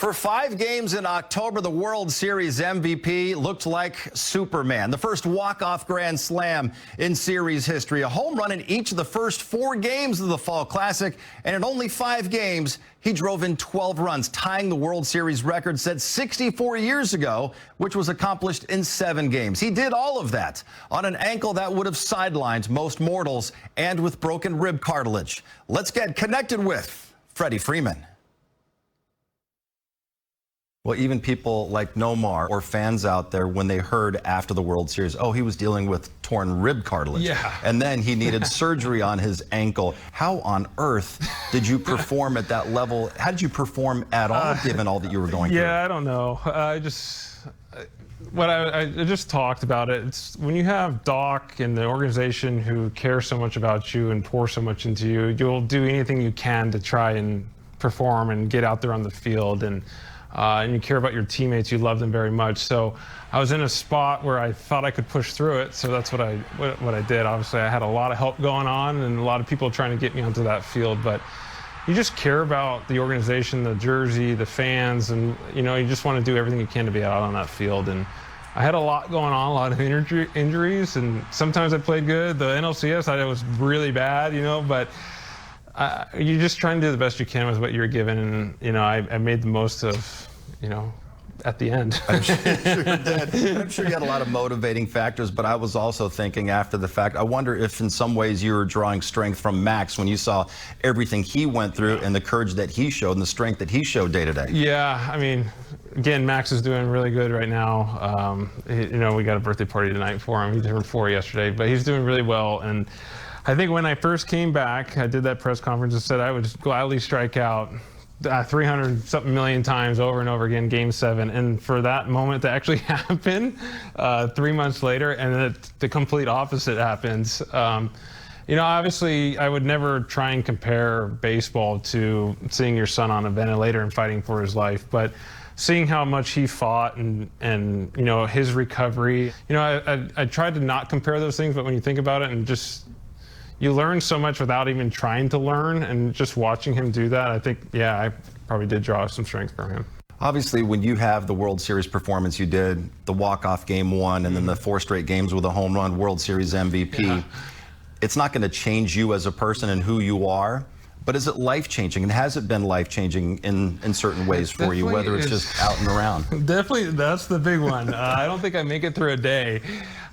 For 5 games in October, the World Series MVP looked like Superman. The first walk-off grand slam in series history. A home run in each of the first 4 games of the Fall Classic. And in only 5 games, he drove in 12 runs, tying the World Series record set 64 years ago, which was accomplished in 7 games. He did all of that on an ankle that would have sidelined most mortals and with broken rib cartilage. Let's get connected with Freddie Freeman. Well, even people like Nomar or fans out there, when they heard after the World Series, oh, he was dealing with torn rib cartilage. Yeah. And then he needed surgery on his ankle. How on earth did you perform at that level? How did you perform at all, given all that you were going through? Yeah, I don't know. I just talked about it. It's when you have Doc and the organization who care so much about you and pour so much into you, you'll do anything you can to try and perform and get out there on the field. And you care about your teammates, you love them very much. So I was in a spot where I thought I could push through it, so that's what I did. Obviously, I had a lot of help going on and a lot of people trying to get me onto that field, but you just care about the organization, the jersey, the fans, and you just want to do everything you can to be out on that field. And I had a lot going on, a lot of injuries, and sometimes I played good. The NLCS, I was really bad, but you just try and do the best you can with what you're given, and I made the most of, at the end. I'm sure you did. I'm sure you had a lot of motivating factors, but I was also thinking after the fact, I wonder if in some ways you were drawing strength from Max when you saw everything he went through and the courage that he showed and the strength that he showed day to day. Yeah, I mean, again, Max is doing really good right now. We got a birthday party tonight for him. He turned 4 yesterday, but he's doing really well. And I think when I first came back, I did that press conference and said I would gladly strike out 300-something million times over and over again, Game 7. And for that moment to actually happen 3 months later, and the complete opposite happens. Obviously, I would never try and compare baseball to seeing your son on a ventilator and fighting for his life. But seeing how much he fought and his recovery, I tried to not compare those things, but when you think about it and just you learn so much without even trying to learn, and just watching him do that, I think, yeah, I probably did draw some strength from him. Obviously, when you have the World Series performance you did, the walk-off Game 1, and then the 4 straight games with a home run, World Series MVP, it's not going to change you as a person and who you are, but is it life-changing? And has it been life-changing in certain ways for you, whether it's just out and around? Definitely, that's the big one. I don't think I make it through a day.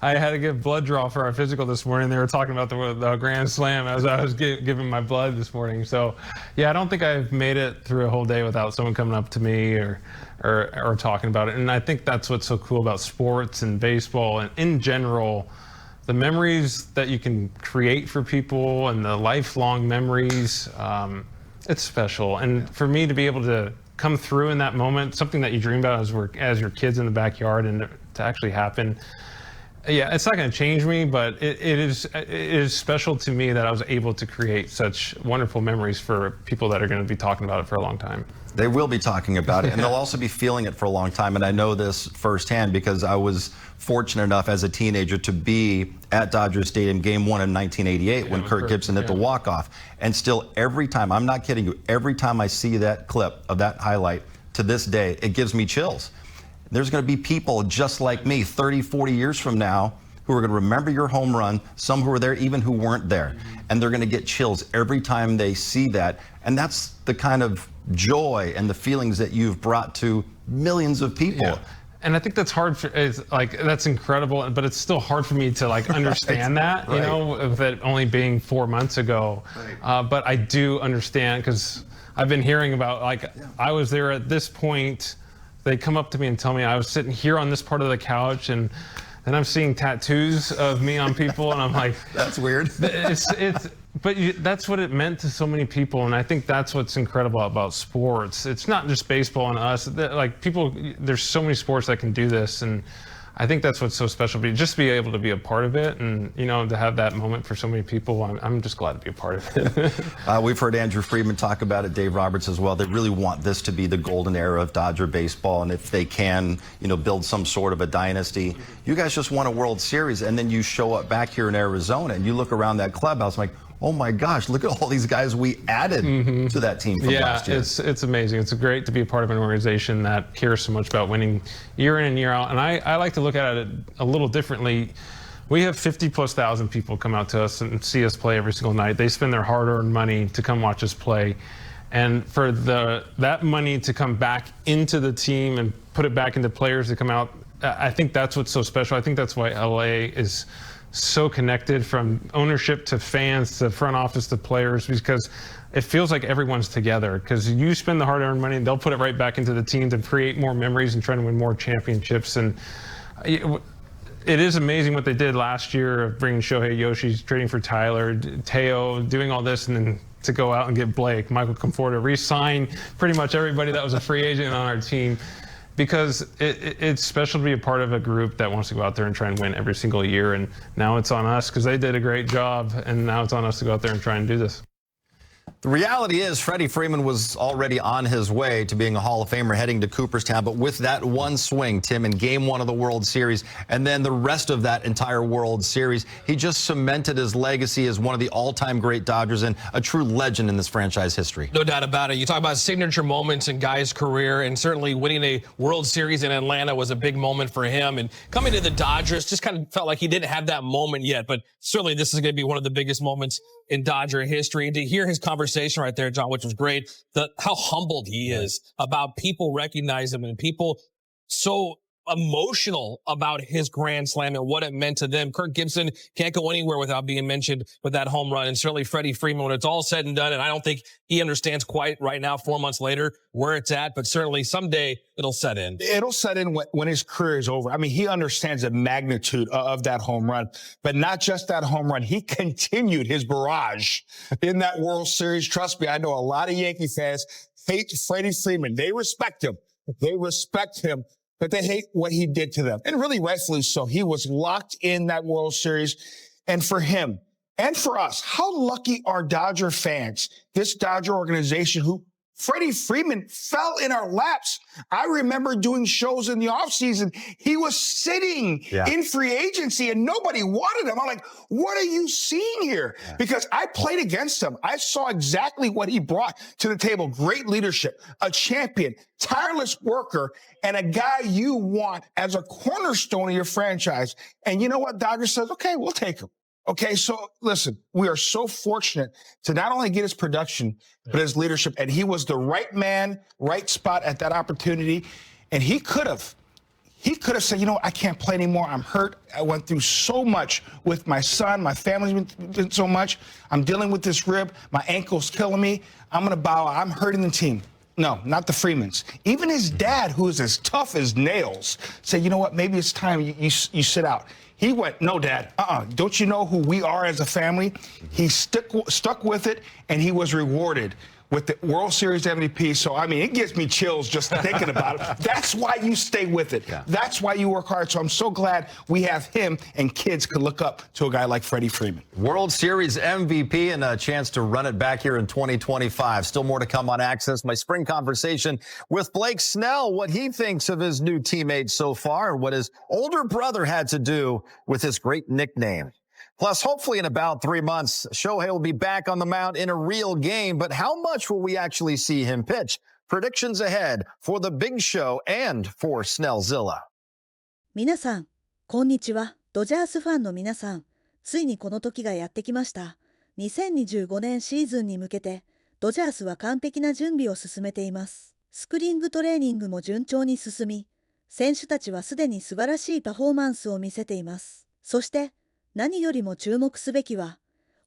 I had to get blood draw for our physical this morning. They were talking about the Grand Slam as I was giving my blood this morning. So, yeah, I don't think I've made it through a whole day without someone coming up to me or talking about it. And I think that's what's so cool about sports and baseball and in general, the memories that you can create for people and the lifelong memories, it's special. And for me to be able to come through in that moment, something that you dream about as your kids in the backyard, and to actually happen, yeah, it's not going to change me, but it is special to me that I was able to create such wonderful memories for people that are going to be talking about it for a long time. They will be talking about it, and they'll also be feeling it for a long time. And I know this firsthand because I was fortunate enough as a teenager to be at Dodger Stadium Game 1 in 1988 when Kirk Gibson hit the walk-off. And still, every time, I'm not kidding you, every time I see that clip of that highlight to this day, it gives me chills. There's going to be people just like me 30, 40 years from now who are going to remember your home run, some who were there, even who weren't there. And they're going to get chills every time they see that. And that's the kind of joy and the feelings that you've brought to millions of people. Yeah. And I think that's hard that's incredible, but it's still hard for me to understand that, with it only being 4 months ago. Right. But I do understand because I've been hearing about, I was there at this point. They come up to me and tell me I was sitting here on this part of the couch, and then I'm seeing tattoos of me on people, and I'm like, that's weird. But that's what it meant to so many people, and I think that's what's incredible about sports. It's not just baseball and us. There's so many sports that can do this, and I think that's what's so special. Just be able to be a part of it, and to have that moment for so many people. I'm just glad to be a part of it. We've heard Andrew Friedman talk about it, Dave Roberts as well. They really want this to be the golden era of Dodger baseball, and if they can, build some sort of a dynasty. You guys just won a World Series, and then you show up back here in Arizona, and you look around that clubhouse like, oh my gosh, look at all these guys we added to that team from last year. It's amazing. It's great to be a part of an organization that cares so much about winning year in and year out. And I like to look at it a little differently. We have 50,000+ people come out to us and see us play every single night. They spend their hard-earned money to come watch us play. And for that money to come back into the team and put it back into players to come out, I think that's what's so special. I think that's why LA is so connected, from ownership to fans to front office to players, because it feels like everyone's together. Because you spend the hard-earned money, and they'll put it right back into the team to create more memories and try to win more championships. And it is amazing what they did last year of bringing Shohei Yoshi, trading for Tyler, Teo, doing all this, and then to go out and get Blake, Michael Conforto, re-sign pretty much everybody that was a free agent on our team. Because it's special to be a part of a group that wants to go out there and try and win every single year. And now it's on us, because they did a great job, and now it's on us to go out there and try and do this. The reality is Freddie Freeman was already on his way to being a Hall of Famer heading to Cooperstown, but with that one swing, Tim, in Game 1 of the World Series, and then the rest of that entire World Series, he just cemented his legacy as one of the all-time great Dodgers and a true legend in this franchise history. No doubt about it. You talk about signature moments in Guy's career, and certainly winning a World Series in Atlanta was a big moment for him. And coming to the Dodgers just kind of felt like he didn't have that moment yet, but certainly this is going to be one of the biggest moments in Dodger history. And to hear his conversation right there, John, which was great, how humbled he is about people recognize him and people so emotional about his grand slam and what it meant to them. Kirk Gibson can't go anywhere without being mentioned with that home run. And certainly Freddie Freeman, when it's all said and done, and I don't think he understands quite right now, 4 months later, where it's at, but certainly someday it'll set in. It'll set in when his career is over. I mean, he understands the magnitude of that home run, but not just that home run. He continued his barrage in that World Series. Trust me, I know a lot of Yankee fans hate Freddie Freeman. They respect him. They respect him, but they hate what he did to them. And really rightfully so. He was locked in that World Series. And for him and for us, how lucky are Dodger fans, this Dodger organization, who Freddie Freeman fell in our laps. I remember doing shows in the offseason. He was sitting in free agency and nobody wanted him. I'm like, what are you seeing here? Because I played against him. I saw exactly what he brought to the table. Great leadership, a champion, tireless worker, and a guy you want as a cornerstone of your franchise. And you know what? Dodger says, okay, we'll take him. Okay, so listen, we are so fortunate to not only get his production, but his leadership. And he was the right man, right spot at that opportunity. And he could have said, you know, I can't play anymore. I'm hurt. I went through so much with my son. My family's been so much. I'm dealing with this rib. My ankle's killing me. I'm going to bow out. I'm hurting the team. No, not the Freemans. Even his dad, who is as tough as nails, said, you know what, maybe it's time you sit out. He went, no, Dad, don't you know who we are as a family? He stuck with it, and he was rewarded with the World Series MVP. So, I mean, it gives me chills just thinking about it. That's why you stay with it. Yeah. That's why you work hard. So I'm so glad we have him, and kids could look up to a guy like Freddie Freeman. World Series MVP and a chance to run it back here in 2025. Still more to come on Access. My spring conversation with Blake Snell, what he thinks of his new teammates so far, and what his older brother had to do with his great nickname. Plus, hopefully in about 3 months, Shohei will be back on the mound in a real game, but how much will we actually see him pitch? Predictions ahead for the big show and for Snellzilla. 皆さん、こんにちは。ドジャースファンの皆さん、ついにこの時がやってきました。2025年シーズンに向けて、ドジャースは完璧な準備を進めています。スプリングトレーニングも順調に進み、選手たちはすでに素晴らしいパフォーマンスを見せています。そして、何よりも注目すべきは、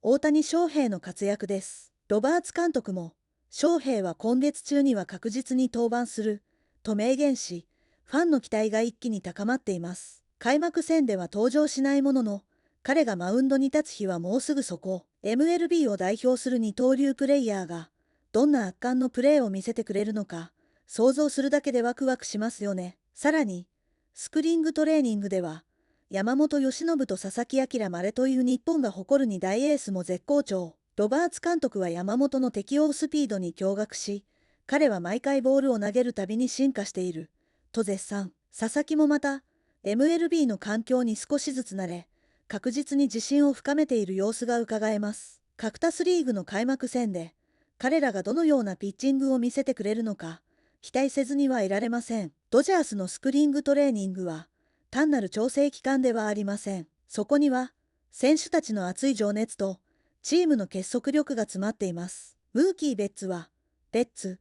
大谷翔平の活躍です。ロバーツ監督も、翔平は今月中には確実に登板する、と明言し、ファンの期待が一気に高まっています。開幕戦では登場しないものの、彼がマウンドに立つ日はもうすぐそこ。MLB を代表する二刀流プレイヤーが、どんな圧巻のプレーを見せてくれるのか、想像するだけでワクワクしますよね。さらに、スプリングトレーニングでは、山本由伸と佐々木朗まれという日本が誇る2大エースも絶好調。ロバーツ監督は山本の適応スピードに驚愕し、彼は毎回ボールを投げるたびに進化している、と絶賛。佐々木もまた、MLB の環境に少しずつ慣れ、確実に自信を深めている様子がうかがえます。カクタスリーグの開幕戦で、彼らがどのようなピッチングを見せてくれるのか、期待せずにはいられません。ドジャースのスプリングトレーニングは、単なる調整期間ではありません。そこには、選手たちの熱い情熱と、チームの結束力が詰まっています。ムーキー・ベッツは、レッツ、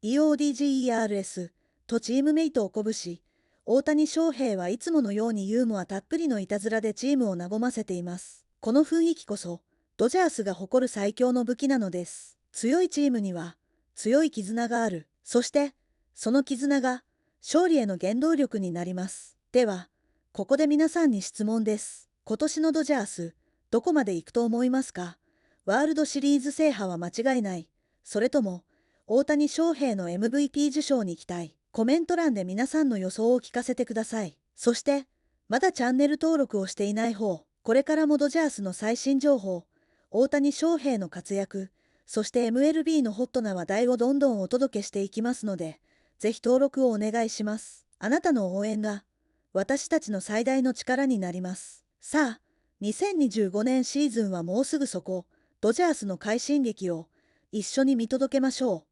EODGERS とチームメイトを鼓舞し、大谷翔平はいつものようにユーモアたっぷりのいたずらでチームを和ませています。この雰囲気こそ、ドジャースが誇る最強の武器なのです。強いチームには、強い絆がある。そして、その絆が、勝利への原動力になります。では、ここで皆さんに質問です。今年のドジャース、どこまで行くと思いますか？ワールドシリーズ制覇は間違いない。それとも、大谷翔平の MVP 受賞に期待。コメント欄で皆さんの予想を聞かせてください。そして、まだチャンネル登録をしていない方、これからもドジャースの最新情報、大谷翔平の活躍、そして MLB のホットな話題をどんどんお届けしていきますので、ぜひ登録をお願いします。あなたの応援が、私たちの最大の力になります。さあ、2025年シーズンはもうすぐそこ、ドジャースの快進撃を一緒に見届けましょう。